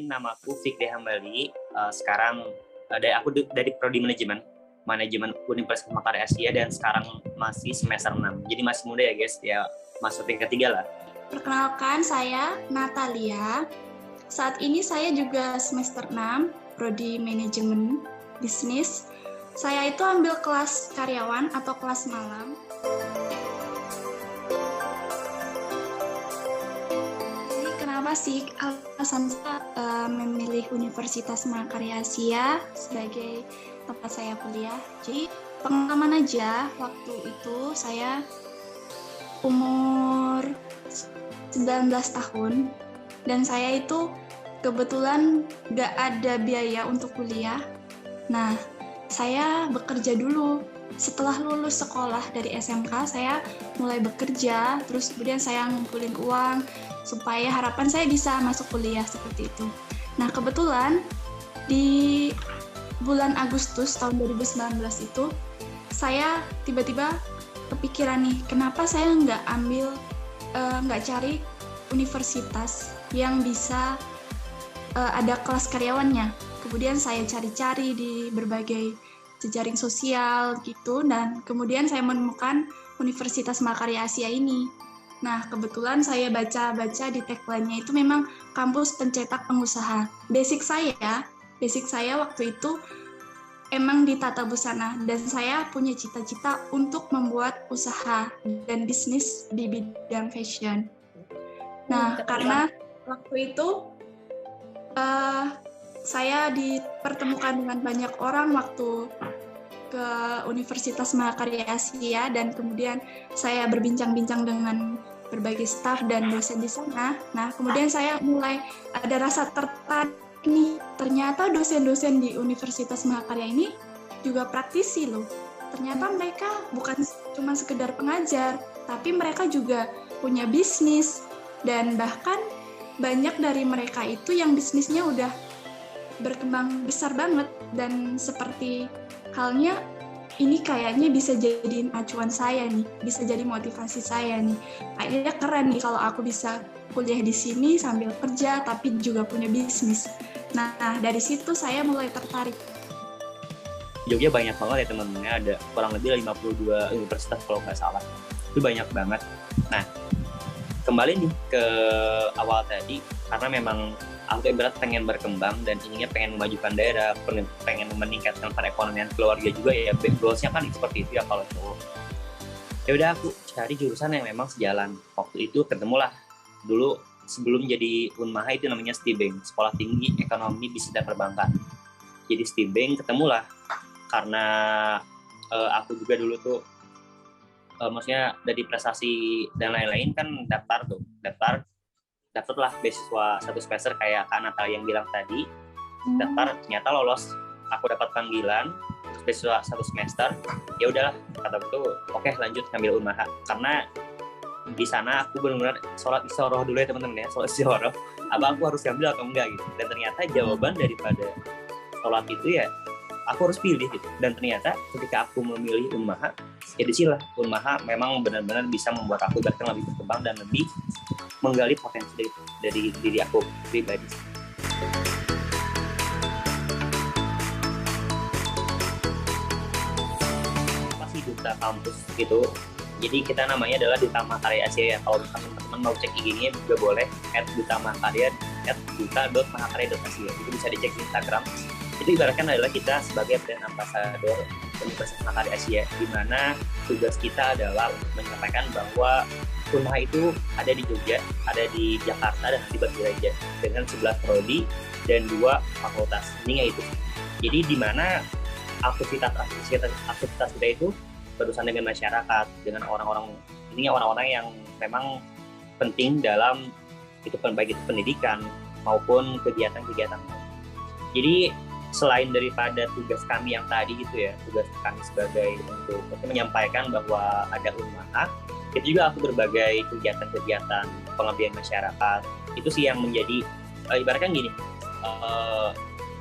kenalin, nama aku Fikri Hambali. Sekarang dari Prodi Manajemen Universitas Makassar Asia, dan sekarang masih semester 6. Jadi masih muda ya guys, ya masuk tingkat 3 lah. Perkenalkan, saya Natalia. Saat ini saya juga semester 6, Prodi Manajemen Bisnis. Saya itu ambil kelas karyawan atau kelas malam. Jadi kenapa sih alasan saya memilih Universitas Makarya Asia sebagai tempat saya kuliah? Jadi pengalaman aja, waktu itu saya umur 19 tahun, dan saya itu kebetulan gak ada biaya untuk kuliah. Nah, saya bekerja dulu. Setelah lulus sekolah dari SMK, saya mulai bekerja, terus kemudian saya ngumpulin uang, supaya harapan saya bisa masuk kuliah seperti itu. Nah, kebetulan di bulan Agustus tahun 2019 itu, saya tiba-tiba kepikiran nih, kenapa saya nggak cari universitas yang bisa ada kelas karyawannya. Kemudian saya cari-cari di berbagai jejaring sosial gitu, dan kemudian saya menemukan Universitas Makarya Asia ini. Nah, kebetulan saya baca-baca di tagline-nya itu memang kampus pencetak pengusaha. Basic saya waktu itu emang di tata busana, dan saya punya cita-cita untuk membuat usaha dan bisnis di bidang fashion. Nah, karena waktu itu saya dipertemukan dengan banyak orang waktu ke Universitas Makarya Asia, dan kemudian saya berbincang-bincang dengan berbagai staf dan dosen di sana. Nah, kemudian saya mulai ada rasa tertarik nih, ternyata dosen-dosen di Universitas Mahakarya ini juga praktisi loh. Ternyata mereka bukan cuma sekedar pengajar, tapi mereka juga punya bisnis, dan bahkan banyak dari mereka itu yang bisnisnya udah berkembang besar banget, dan seperti halnya ini kayaknya bisa jadiin acuan saya nih, bisa jadi motivasi saya nih. Kayaknya keren nih kalau aku bisa kuliah di sini sambil kerja tapi juga punya bisnis. Nah, dari situ saya mulai tertarik. Jogja banyak banget ya teman-teman, ada kurang lebih 52 universitas kalau nggak salah. Itu banyak banget. Nah, kembali nih ke awal tadi, karena memang aku ibarat pengen berkembang dan inginnya pengen memajukan daerah, pengen meningkatkan perekonomian keluarga juga ya. Goalsnya kan seperti itu ya kalau cowok. Ya udah, aku cari jurusan yang memang sejalan. Waktu itu ketemulah dulu sebelum jadi Unmaha itu namanya STIBENG, Sekolah Tinggi Ekonomi Bisnis dan Perbankan. Jadi STIBENG ketemulah karena aku juga dulu tuh maksudnya dari prestasi dan lain-lain kan daftarlah beasiswa 1 semester kayak Kak Natal yang bilang tadi. Daftar, ternyata lolos, aku dapat panggilan beasiswa 1 semester. Ya udahlah, kata aku, oke, lanjut ngambil Unmaha, karena di sana aku benar-benar sholat isyaroh dulu ya teman-teman ya, sholat isyaroh apa aku harus ngambil atau enggak gitu. Dan ternyata jawaban daripada sholat itu ya aku harus pilih gitu. Dan ternyata ketika aku memilih Unmaha, ya disinilah Unmaha memang benar-benar bisa membuat aku bahkan lebih berkembang dan lebih menggali potensi dari diri aku pribadi. Pasti duta kampus gitu. Jadi kita namanya adalah Duta Makarya Asia ya. Kalau teman-teman mau cek IG-nya juga boleh @dutamakarya @duta.makarya.asia. Itu bisa dicek di Instagram. Itu ibaratkan adalah kita sebagai brand ambassador Universitas Makarya Asia, di mana tugas kita adalah untuk menyampaikan bahwa Unmaha itu ada di Jogja, ada di Jakarta, dan di Batu Raja dengan 11 prodi dan 2 fakultas. Ini itu. Jadi di mana aktivitas kita itu berurusan dengan masyarakat, dengan orang-orang yang memang penting dalam itu, baik itu pendidikan maupun kegiatan-kegiatan. Jadi selain daripada tugas kami yang tadi gitu ya, tugas kami sebagai untuk menyampaikan bahwa ada Unmaha, itu juga aku berbagai kegiatan-kegiatan pengabdian masyarakat. Itu sih yang menjadi ibaratkan gini,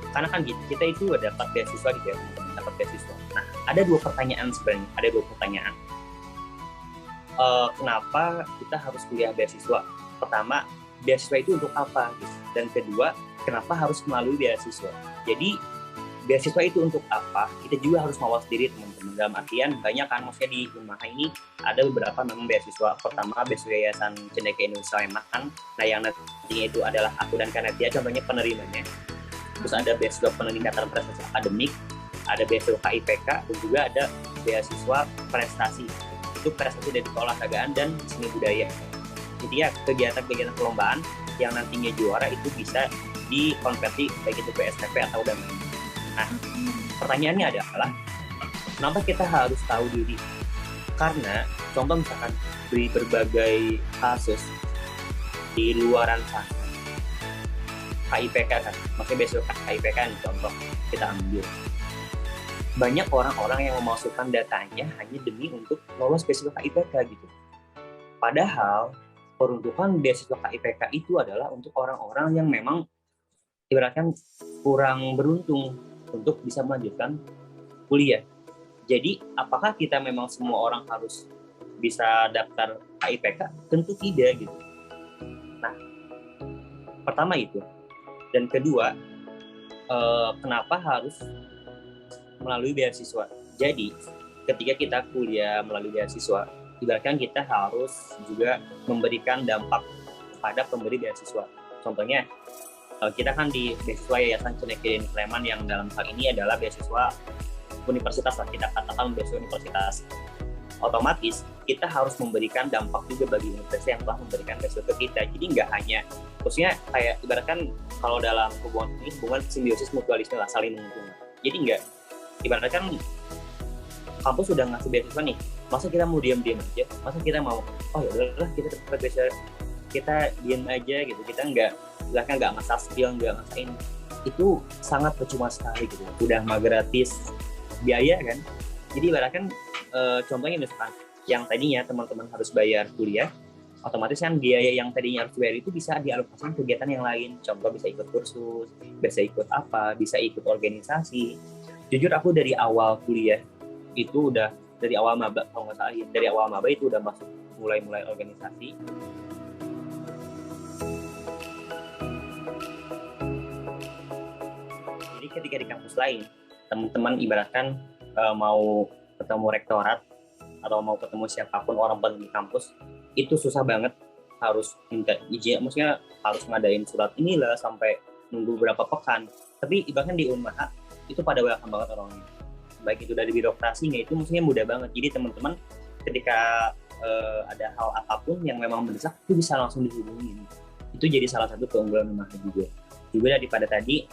karena kan gitu, kita itu dapat beasiswa gitu ya, dapat beasiswa. Nah, ada 2 pertanyaan sebenarnya, kenapa kita harus kuliah beasiswa? Pertama, beasiswa itu untuk apa gitu. Dan kedua, kenapa harus melalui beasiswa. Jadi beasiswa itu untuk apa, kita juga harus mawas diri teman-teman. Dalam artian banyak kan, maksudnya di Unmaha ini ada beberapa memang beasiswa. Pertama beasiswa Yayasan Cendekia Indonesia Sleman, nah yang nantinya itu adalah aku dan Kanetia contohnya penerimanya. Terus ada beasiswa peningkatan prestasi akademik, ada beasiswa KIPK, dan juga ada beasiswa prestasi. Itu prestasi dari keolahragaan dan seni budaya. Jadi ya kegiatan-kegiatan perlombaan yang nantinya juara itu bisa dikonversi baik itu PSTP atau UDM. Nah, pertanyaannya adalah kenapa kita harus tahu diri? Karena contoh misalkan di berbagai kasus di luaran sana, KIPK kan, maksudnya besok KIPK nih contoh kita ambil. Banyak orang-orang yang memasukkan datanya hanya demi untuk lolos beasiswa KIPK gitu. Padahal peruntukan beasiswa KIPK itu adalah untuk orang-orang yang memang ibaratnya kurang beruntung untuk bisa melanjutkan kuliah. Jadi, apakah kita memang semua orang harus bisa daftar KIPK? Tentu tidak gitu. Nah, pertama itu. Dan kedua, kenapa harus melalui beasiswa? Jadi, ketika kita kuliah melalui beasiswa, ibaratkan kita harus juga memberikan dampak kepada pemberi beasiswa. Contohnya, kita kan di beasiswa Yayasan Cendekia Indonesia Sleman yang dalam hal ini adalah beasiswa universitas lah, kita katakan beasiswa universitas. Otomatis kita harus memberikan dampak juga bagi universitas yang telah memberikan beasiswa ke kita. Jadi nggak hanya, maksudnya kayak ibaratkan kalau dalam hubungan ini hubungan simbiosis mutualisme lah, saling menguntungkan. Jadi nggak, ibaratkan kampus sudah ngasih beasiswa nih, masa kita mau diam-diam aja? Masa kita mau, oh ya udahlah kita dapat beasiswa, kita diam aja gitu, kita nggak ngasah skill, nggak ngasain, itu sangat percuma sekali gitu. Udah mah gratis biaya kan. Jadi ibaratkan contohnya misalkan yang tadinya teman-teman harus bayar kuliah, otomatis kan biaya yang tadinya harus bayar itu bisa dialokasikan kegiatan yang lain. Contoh bisa ikut kursus, bisa ikut apa, bisa ikut organisasi. Jujur aku dari awal kuliah itu udah, dari awal maba kalau nggak salah, dari awal maba itu udah masuk mulai organisasi. Jadi ketika di kampus lain, teman-teman ibaratkan mau ketemu rektorat atau mau ketemu siapapun orang penting di kampus, itu susah banget, harus minta izin, maksudnya harus ngadain surat inilah sampai nunggu beberapa pekan. Tapi ibaratkan di Unmaha itu pada welcome banget orangnya, baik itu dari birokrasinya, itu maksudnya mudah banget. Jadi teman-teman ketika ada hal apapun yang memang mendesak itu bisa langsung dihubungin. Itu jadi salah satu keunggulan Unmaha juga daripada tadi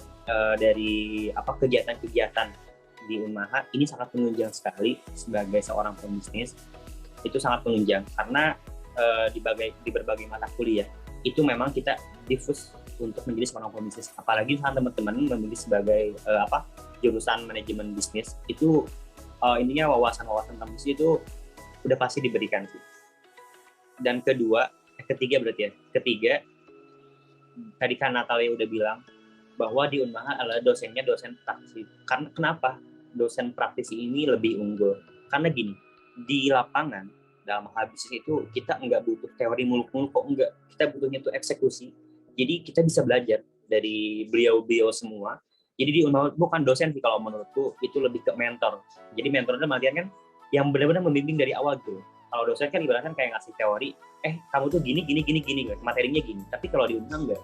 dari kegiatan-kegiatan di Unmaha ini sangat menunjang sekali sebagai seorang pembisnis. Itu sangat menunjang karena di berbagai mata kuliah itu memang kita difus untuk menjadi seorang pembisnis. Apalagi saat teman-teman memilih sebagai jurusan manajemen bisnis, itu intinya wawasan-wawasan tentang bisnis itu udah pasti diberikan sih. Dan ketiga tadi kan Natalia udah bilang bahwa di Unmaha adalah dosennya dosen praktisi. Karena kenapa dosen praktisi ini lebih unggul? Karena gini, di lapangan dalam hal bisnis itu kita nggak butuh teori muluk-muluk kok, enggak. Kita butuhnya tuh eksekusi. Jadi kita bisa belajar dari beliau-beliau semua. Jadi di Unmaha bukan dosen sih kalau menurutku, itu lebih ke mentor. Jadi mentornya artian kan yang benar-benar membimbing dari awal gitu. Kalau dosen kan ibaratnya kayak ngasih teori, kamu tuh gini, materinya gini. Tapi kalau di Unmaha enggak.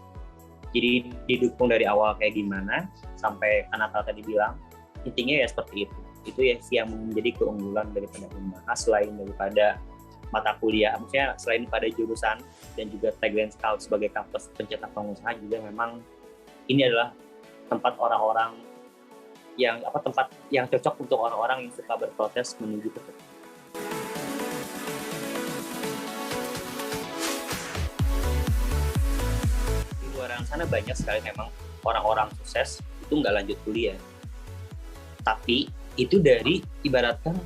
Jadi didukung dari awal kayak gimana sampai Natal tadi bilang, intinya ya seperti itu. Itu ya yang menjadi keunggulan daripada Unmaha selain daripada mata kuliah, maksudnya selain pada jurusan dan juga tagline sebagai kampus pencetak pengusaha, juga memang ini adalah tempat orang-orang yang tempat yang cocok untuk orang-orang yang suka berproses menuju ke depan. Di luar sana banyak sekali memang orang-orang sukses itu nggak lanjut kuliah, tapi itu dari ibaratkan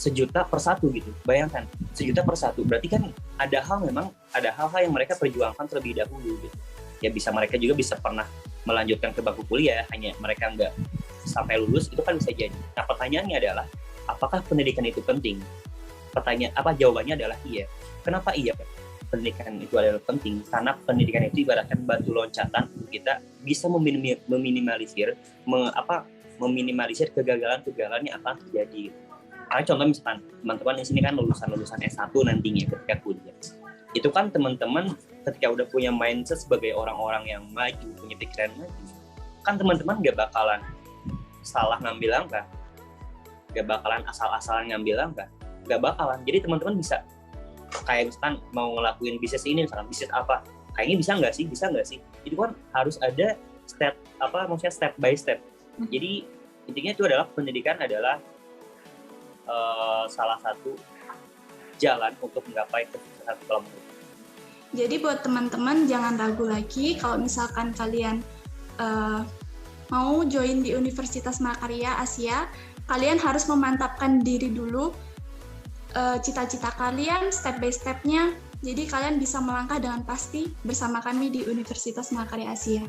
1.000.000 per satu gitu. Bayangkan 1.000.000 per satu, berarti kan ada hal-hal yang mereka perjuangkan terlebih dahulu gitu. Ya mereka juga bisa pernah melanjutkan ke bangku kuliah, hanya mereka nggak sampai lulus, itu kan bisa jadi. Nah pertanyaannya adalah, apakah pendidikan itu penting? Jawabannya adalah iya. Kenapa iya? pendidikan itu adalah penting karena pendidikan itu ibaratkan batu loncatan untuk kita bisa meminimalisir kegagalan yang akan terjadi. Karena contoh misalkan teman-teman di sini kan lulusan S1 nantinya ketika kuliah. Itu kan teman-teman ketika udah punya mindset sebagai orang-orang yang maju, punya pikiran maju, kan teman-teman gak bakalan salah ngambil langkah, gak bakalan asal-asalan ngambil langkah, gak bakalan. Jadi teman-teman bisa kayak misalkan mau ngelakuin bisnis ini, misalkan bisnis apa, kayaknya bisa nggak sih? Itu kan harus ada step by step. Jadi intinya itu adalah pendidikan adalah salah satu jalan untuk menggapai kesuksesan dalam hidup. Jadi buat teman-teman jangan ragu lagi kalau misalkan kalian mau join di Universitas Mahakarya Asia, kalian harus memantapkan diri dulu, cita-cita kalian, step by step-nya, jadi kalian bisa melangkah dengan pasti bersama kami di Universitas Mahakarya Asia.